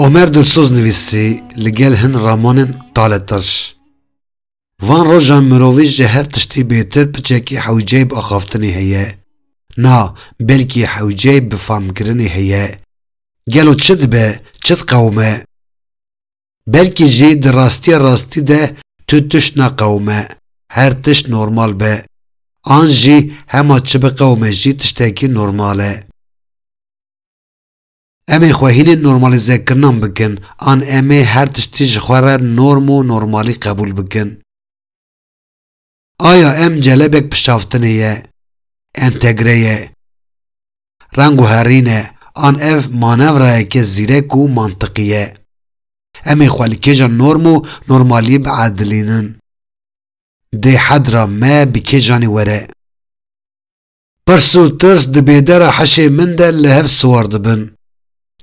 Ömer Dilsoz nivîsî li gel hin ramanên talettirş. Van rojan mirovî ji her tiştî bêtir piçekî hewceyê bi axaftinê heye. Na, belkî hewceyê bi famkirinê heye. Gelo çi dibe, çi diqewime? Belkî jî di rastiya rastî de tu tişt neqewime. Her tişt normal be. An jî hema çi biqewime jî tiştekî normal e. Em ê xwehînên normalizekirinan bikin, an em ê her tiştî ji xwe re norm û normalî qebûl bikin. Aya em celebek pişaftinê ye, entegre ye, reng û herîn e, an ev manevrayeke zîrek û mantiqî ye. Em ê xwe li kêja norm û normaliyê biedilînin. Dê hedra me bi kêjanê were. Pirs û tirs di bêdera heşê min de li hev siwar dibin.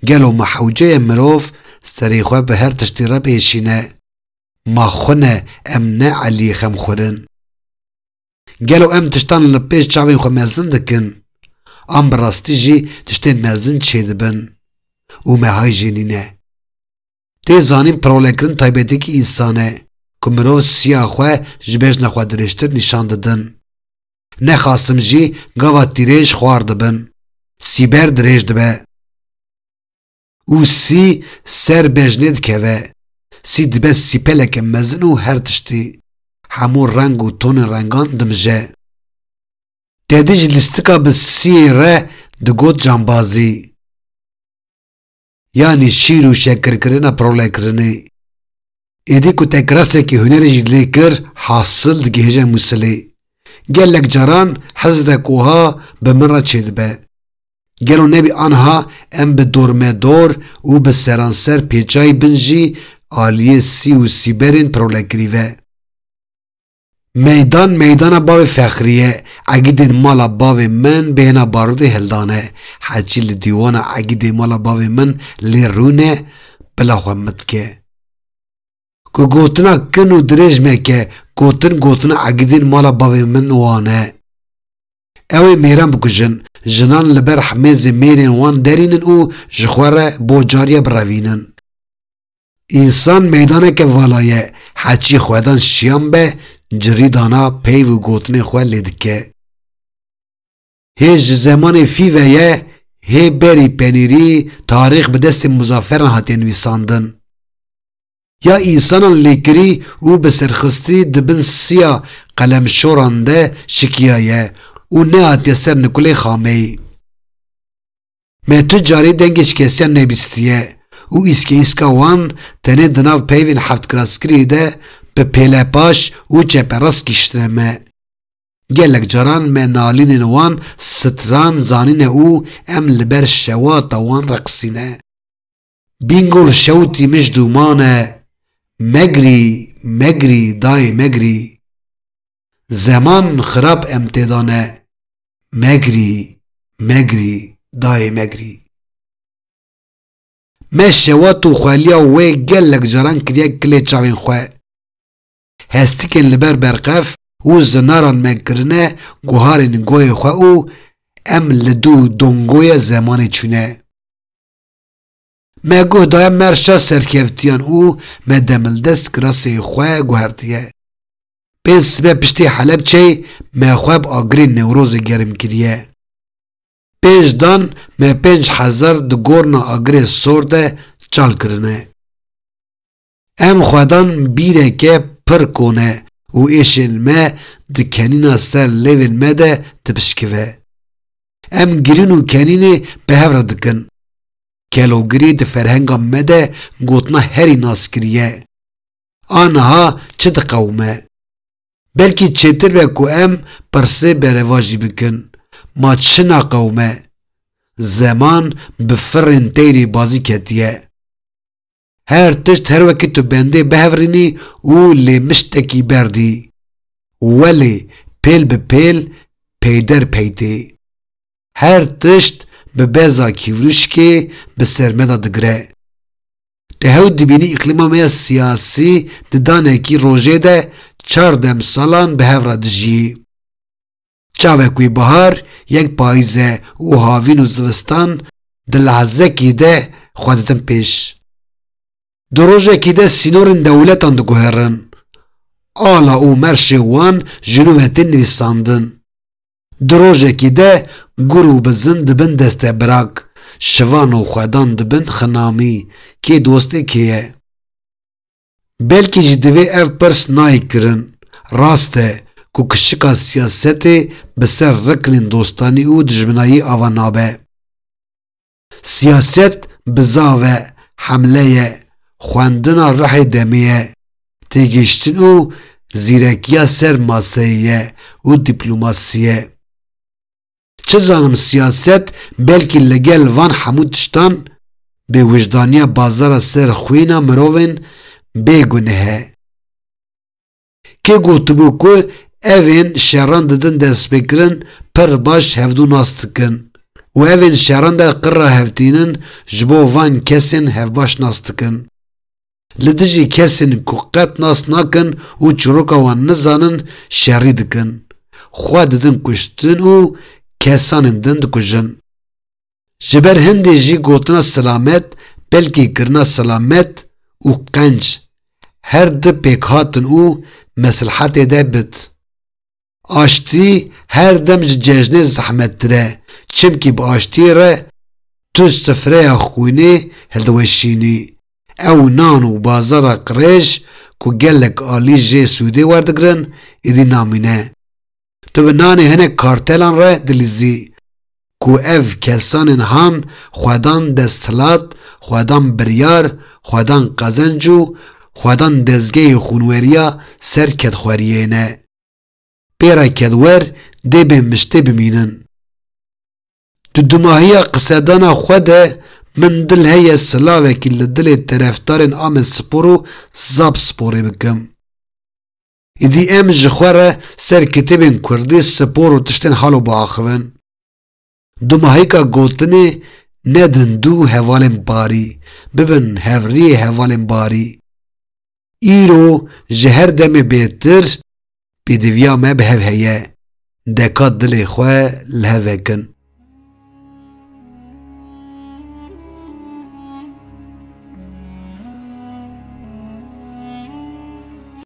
Gelo me hewceyê mirov serê xwe bi her tiştî re bêşîne. Ma xwe em ne elî xemxwerin. Gelo em tiştan li pêş çavên xwe mezin dikin. An bi rastî jî tiştên mezin çê dibin. û mehay jî nîne. Tê zanîn pirolekirin taybetekî însan e. Ku mirov siya xwe ji bejna xwe dirêjtir nîşan didin. Nexasim jî gava tîrêj xwar dibin. Sîber dirêj dibe. û sî ser bejnê dikeve. Sî dibe sîpeleke mezin û her tiştî. Hemû reng û tonên rengan dimije. Tedî ji lîstika bi sîyê re digot cambazî. Yani şîr û şekerkirina pirolekirinê. Êdî ku te kirasekî hunerê jî lê kir, hasil digihêje Musilê. Gelek caran hezrek wiha bi min re çêdibe. Gelo nebî anha em bi dormedor û bi seranser pêçayî bin jî aliyê sî û sîberên pirolekirî ve. Meydan meydana bavê fexrî ye. Egîdên mala bavê min bêhna barûdê hildane. Hecî li dîwana egîdê mala bavê min lê rûne bila xwe min dike. Ku gotina kin û dirêj meke, gotina egîdên mala bavê min wan e. Ew ê mêran bikujin, jinan li ber hemêzê mêrên wan derînin û ji xwe re bocariya birevînin. İnsan meydaneke vala ye. Hecî xwedan şiyan be, cirî dana peyv û gotinê xwe lê dike. Hê ji zemanê fîve ye, hê berî penîrî tarîx bi destên muzafferan hatiye nivîsandin. Ya însanan lêkirî û bi serxistî dibin siya qelemşoran de şikiya ye û nehatiye ser Nikolê Xameyî. Me tu carî dengê şikestiyan nebîstiye û îskeyîska wan tenê di nav peyvên hevtkiraskirî de bi pêlepaş û çeperast gîştine me. Gelek caran me nalînên wan stran zanîne û em li ber şewata wan reqsîne. Bîngol şewtî mij dûmane, megrî, megrî, dayê megrî. Zeman xirab em têdane, megrî, megrî, dayê megrî. Me şewat û xweliya wê gelek caran kiriye kilê çavên xwe. Hestikên li ber berqef û zinaran me kirine guharên goyê xwe û em li dû dongoya zemanê çûne. Me guh daye merşa serkevtiyan û me demildest kirasê xwe guhertiye. Pênc sibe piştî Helepçeyê me xwe bi agirê Newrozê germ kiriye. Pêş dan me 5,000 di gorna agirê sor de çal kirine. Em xwedan bîreke pir kone û êşên me di kenîna ser lêvên me de dibişkive. Em girîn û kenînê bi hev re dikin. Kelogirî di ferhenga me de gotina herî nas kiriye. Aniha çi diqewime? Belkî çêtir be ku em pirsê bereva jî bikin. Ma çi naqewime? Zeman bi firên teyrê bazî ketiye. Her tişt her wekî tu bendê bihevrînî û lê miştekî berdî. Welê pêl bi pêl, peyder peytê. Her tişt bi beza kîvrûşkê bi ser me da digire. Te hew dibînî îqlîma me ya siyasî di danekî rojê de 4 demsalan bi hev re dijî. Çavek wî bihar, yek payîze û havîn û zivistan di lehzekî de xwe ditin pêş. دروجه کی ده سینورن دولتان دگوهرن. آلا او مرش وان جنوهتن نویساندن. دروجه کی ده گرو بزن دبن دسته براک. شوان و خودان دبن خنامی که دوسته کیه. بلکه جدوه اف پرس نای کرن. راسته که کشکا سیاسته بسر رکنین دوستانی او دجمنایی آوانابه. سیاست بزاوه حمله خواندنا رح دمیه تیگشتن او زیرکیا سر ماسیه و دیپلوماسیه. چه زانم سیاست بلکه لگل وان حمودشتان به وجدانیا بازار سر خوینا مروین بگونه که گوتبو که اوین شهران ددن دست بکرن پر باش هفدو ناستکن و اوین شهران دا قره هفتینن جبو وان کسین هف باش ناستکن. لدجی کسین که قط ناست ناکن و چروکا وان نزانن شهری دکن. خواه ددن کشتن و کسانن دن دکجن. جبر هنده جی گوتنا سلامت بلکی کرنا سلامت و قنج هر ده پیک هاتن او مسلحات ده بد. آشتی هر دم ججنه زحمت تره چمکی با آشتی ره تو سفره خوینه هلدوشینی او نان و بازار قریش که گلک آلی جه سوده وردگرن ایدی نامینه. تو به نان هنه کارتلان ره دلیزی که اف کسان هان خودان دستلات خودان بریار خودان قزنجو خودان دزگه خونوریا سر کد خوریه نه. پیرا کدور دی به مشته بمینن. تو دماهی قصدانا خوده من دل هی سلاوه که لدل طرفدارن آمن سپورو زاب سپوری بکم. ایدی ام جخوره سر کتبین کردی سپورو تشتن حالو با آخوین. دماهی که گوتنی ندن دو هوالن باری ببن هوری هوالن باری. ایرو جهر دم بیتر بدویا ما بهف هيا دكات دلي خواه لهفاكن.